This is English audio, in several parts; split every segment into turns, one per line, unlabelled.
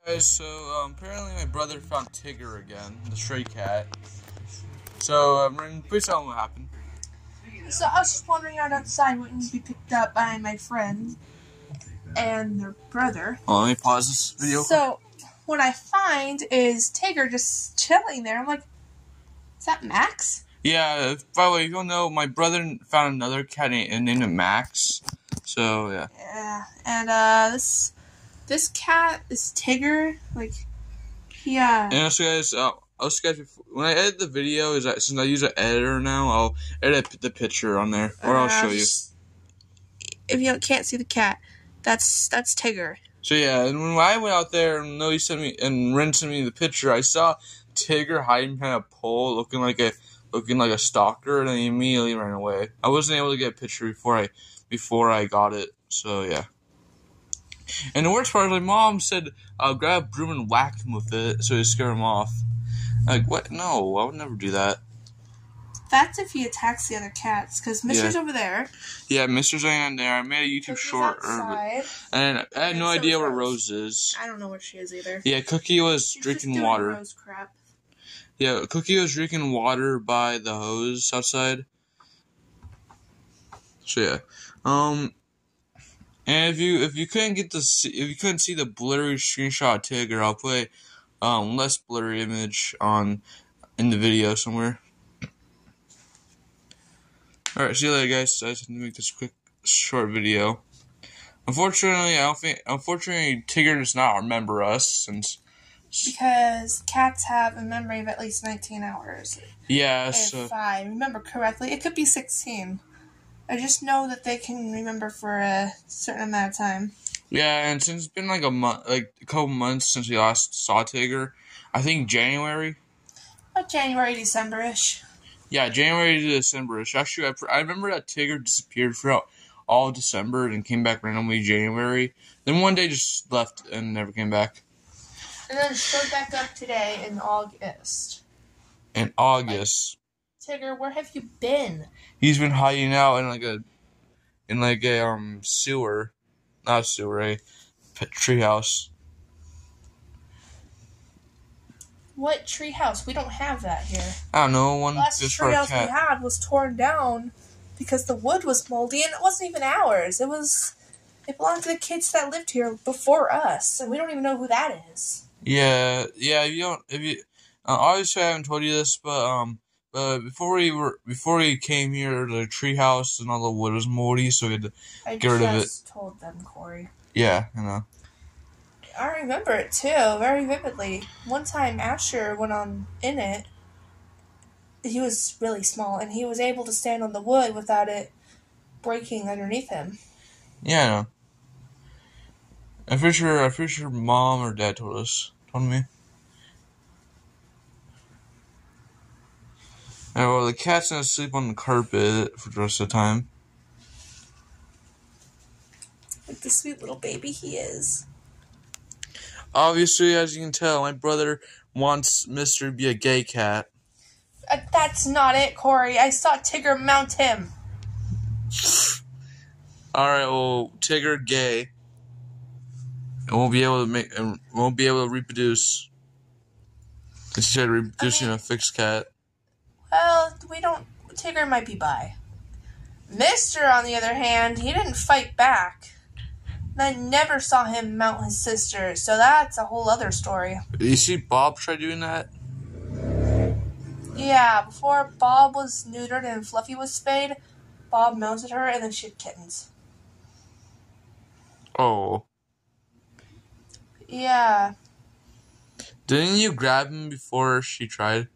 Guys, so apparently my brother found Tigger again, the stray cat. So please tell him what happened.
So I was just wandering out outside waiting to be picked up by my friend and their brother.
Oh, let me pause this video.
So what I find is Tigger just chilling there. I'm like, is that Max?
Yeah, by the way, if you don't know, my brother found another cat and named it Max. So, yeah.
Yeah, and this cat is Tigger. Like, yeah.
And also, guys, when I edit the video, since I use an editor now, I'll edit the picture on there, or I'll show you.
If you can't see the cat, that's Tigger.
So yeah, and when I went out there and Ren sent me the picture, I saw Tigger hiding behind a pole, looking like a stalker, and then he immediately ran away. I wasn't able to get a picture before I got it. So yeah. And the worst part is my mom said, grab a broom and whack him with it so to scare him off. Like, what? No, I would never do that.
That's if he attacks the other cats, because Mister's over there.
Yeah, Mister's on there. I made a YouTube short. And I had no idea where Rose is.
I don't know where she is either.
Yeah, Cookie was drinking water.
Rose crap.
Yeah, Cookie was drinking water by the hose outside. So yeah. And if you couldn't see the blurry screenshot of Tigger, I'll play less blurry image in the video somewhere. Alright, see you later, guys. I just had to make this quick short video. Unfortunately, Tigger does not remember us
because cats have a memory of at least 19 hours.
Yeah,
if I remember correctly, it could be 16. I just know that they can remember for a certain amount of time. Yeah,
and since it's been like a couple months since we last saw Tigger, I think January.
About January, December-ish.
Yeah, January to December-ish. Actually, I remember that Tigger disappeared throughout all of December and came back randomly January. Then one day just left and never came back.
And then showed back up today in August.
In August.
Tigger, where have you been?
He's been hiding out in a sewer, not sewer, a treehouse.
What treehouse? We don't have that here.
I don't know. One
last
just for a cat.
Treehouse we had was torn down because the wood was moldy, and it wasn't even ours. It belonged to the kids that lived here before us, and we don't even know who that is.
Yeah. Obviously I haven't told you this, but before we came here, the treehouse and all the wood was moldy, so we had to get rid of it.
I just told them, Corey.
Yeah, I know.
I remember it too, very vividly. One time Asher went on in it. He was really small, and he was able to stand on the wood without it breaking underneath him.
Yeah, I know. I'm pretty sure Mom or Dad told me. Alright, well, the cat's gonna sleep on the carpet for the rest of the time.
Like the sweet little baby he is.
Obviously, as you can tell, my brother wants Mister to be a gay cat.
That's not it, Corey. I saw Tigger mount him.
Alright, well, Tigger gay. And won't be able to reproduce. Instead of reproducing a fixed cat.
Well, Tigger might be bi. Mister, on the other hand, he didn't fight back. I never saw him mount his sister, so that's a whole other story.
Did you see Bob try doing that?
Yeah, before Bob was neutered and Fluffy was spayed, Bob mounted her and then she had kittens.
Oh.
Yeah.
Didn't you grab him before she tried?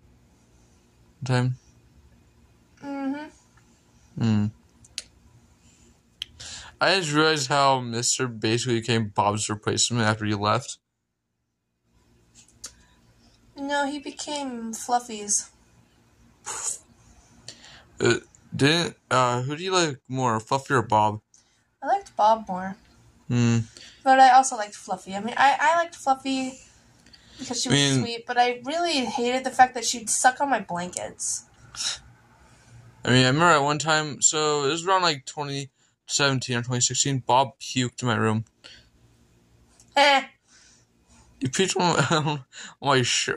Time? Mm-hmm. I just realized how Mister basically became Bob's replacement after you left.
No, he became Fluffy's.
Who do you like more, Fluffy or Bob?
I liked Bob more. But I also liked Fluffy. I mean, I liked Fluffy because she was sweet, but I really hated the fact that she'd suck on my blankets.
I remember at one time, so it was around like 2017 or 2016, Bob puked in my room. You peach on my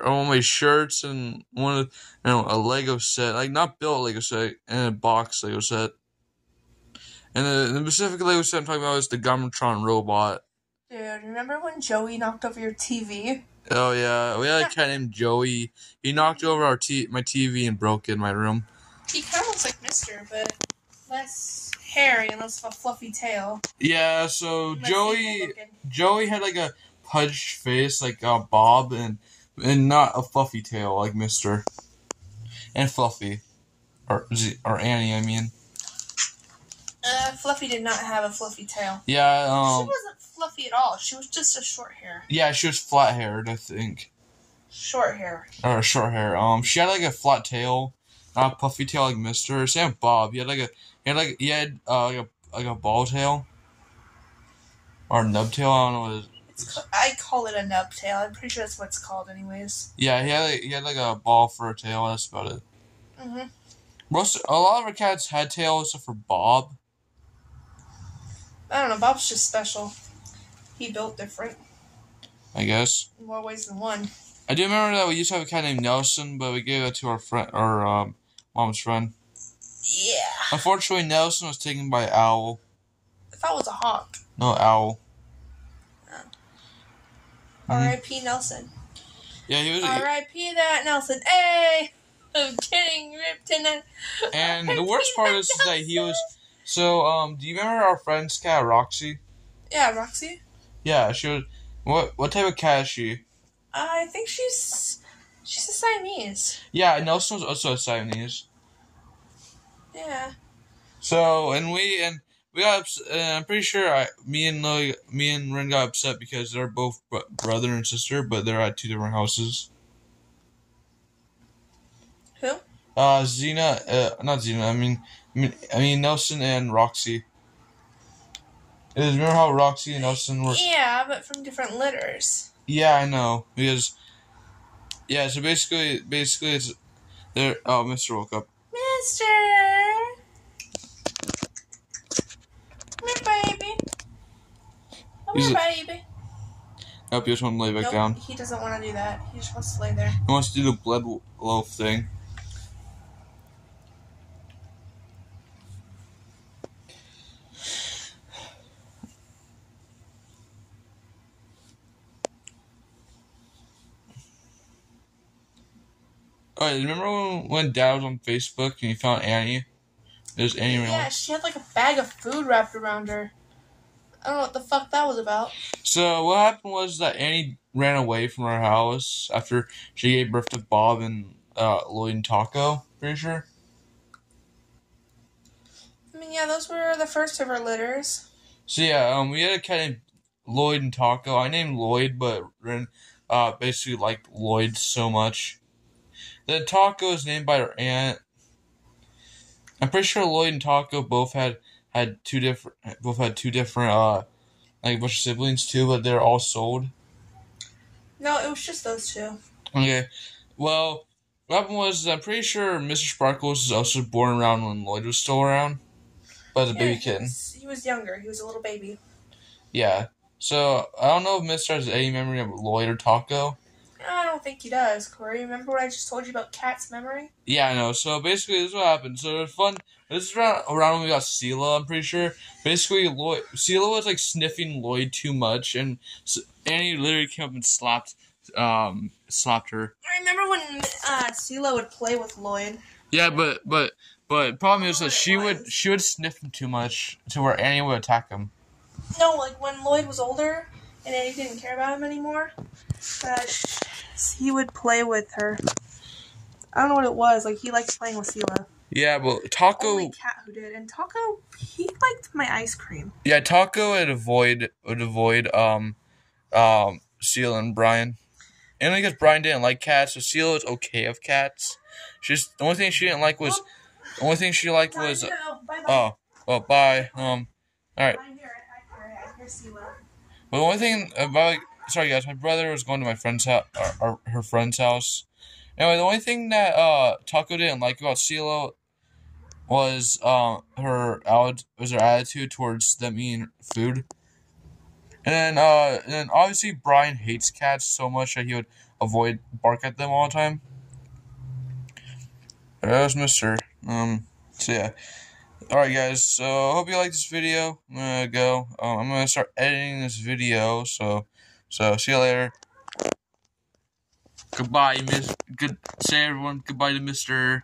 on my shirts and a Lego set, like not built Lego set, and a box Lego set. And the specific Lego set I'm talking about is the Gumtron robot.
Dude, remember when Joey knocked over your TV?
Oh yeah, we had a cat named Joey. He knocked over my TV and broke it in my room.
He kind of looks like Mister, but less hairy and less of a fluffy tail.
Yeah, so Joey had like a pudged face like Bob and not a fluffy tail like Mister. And Fluffy. Or Annie, I mean.
Fluffy did not have a fluffy tail.
Yeah,
she wasn't fluffy at all. She was just a short hair.
Yeah, she was flat haired, I think.
Short hair.
Or short hair. She had like a flat tail, not a puffy tail like Mister. Same with Bob. He had like a ball tail. Or nub tail, I don't know what it is.
I call it a nub tail. I'm pretty sure that's what it's called anyways.
Yeah, he had like a ball for a tail, that's about it.
Mhm.
A lot of our cats had tails except for Bob.
I don't know, Bob's just special. He built different.
I guess.
In more ways than one.
I do remember that we used to have a cat named Nelson, but we gave it to our mom's friend.
Yeah.
Unfortunately, Nelson was taken by Owl.
I thought it was a hawk.
No, Owl.
Oh. R.I.P. Nelson.
Yeah, he was.
R.I.P. that Nelson. Hey! I'm getting ripped in it.
And the worst part is that he was. So, do you remember our friend's cat, Roxy?
Yeah, Roxy.
Yeah, she was. What type of cat is she?
I think she's a Siamese.
Yeah, Nelson was also a Siamese.
Yeah.
So, and we got. I'm pretty sure me and Ren got upset because they're both brother and sister, but they're at two different houses.
Who?
Not Xena. I mean Nelson and Roxy. Remember how Roxy and Nelson were?
Yeah, but from different litters.
Yeah, I know. Because yeah, so basically it's there. Oh, Mister woke up.
Mister, come here, baby. Come here, baby.
Nope, he just want to lay back down.
He doesn't want to do that. He just wants to lay there.
He wants to do the blood loaf thing. Alright, remember when Dad was on Facebook and he found Annie? There's Annie around.
Yeah, she had like a bag of food wrapped around her. I don't know what the fuck that was about.
So what happened was that Annie ran away from our house after she gave birth to Bob and Lloyd and Taco. Pretty sure.
I mean, yeah, those were the first of her litters.
So yeah, we had a cat named Lloyd and Taco. I named Lloyd, but Ren basically liked Lloyd so much. The Taco is named by her aunt. I'm pretty sure Lloyd and Taco both had two different like a bunch of siblings too, but they're all sold.
No, it was just those two.
Okay, well, what happened was I'm pretty sure Mr. Sparkles was also born around when Lloyd was still around, but as a baby kitten.
He was younger. He was a little baby.
Yeah. So I don't know if Mister has any memory of Lloyd or Taco.
I don't think he does, Corey. Remember what I just told you about Cat's memory?
Yeah, I know. So basically, this is what happened. So it was fun. This is around when we got Sela, I'm pretty sure. Basically, Sela was like sniffing Lloyd too much, and Annie literally came up and slapped her.
I remember when Sela would play with Lloyd.
Yeah, but problem is that she would sniff him too much to where Annie would attack him.
No, like when Lloyd was older and Annie didn't care about him anymore. He would play with her. I don't know what it was. Like, he liked playing with Sela.
Yeah, but Taco...
Only cat who did. And Taco, he liked my ice cream.
Yeah, Taco would avoid Sela and Brian. And because Brian didn't like cats, so Sela was okay with cats. The only thing she didn't like was... The only thing she liked was... Oh, well, bye. Alright.
I hear Sela.
But the only thing about... Sorry guys, my brother was going to my friend's house, her friend's house. Anyway, the only thing that Taco didn't like about Sela was her attitude towards them eating food. And then obviously Brian hates cats so much that he would avoid bark at them all the time. That was Mister. So yeah. Alright guys, so I hope you liked this video. I'm gonna go. I'm gonna start editing this video, so see you later. Goodbye, say everyone goodbye to Mister.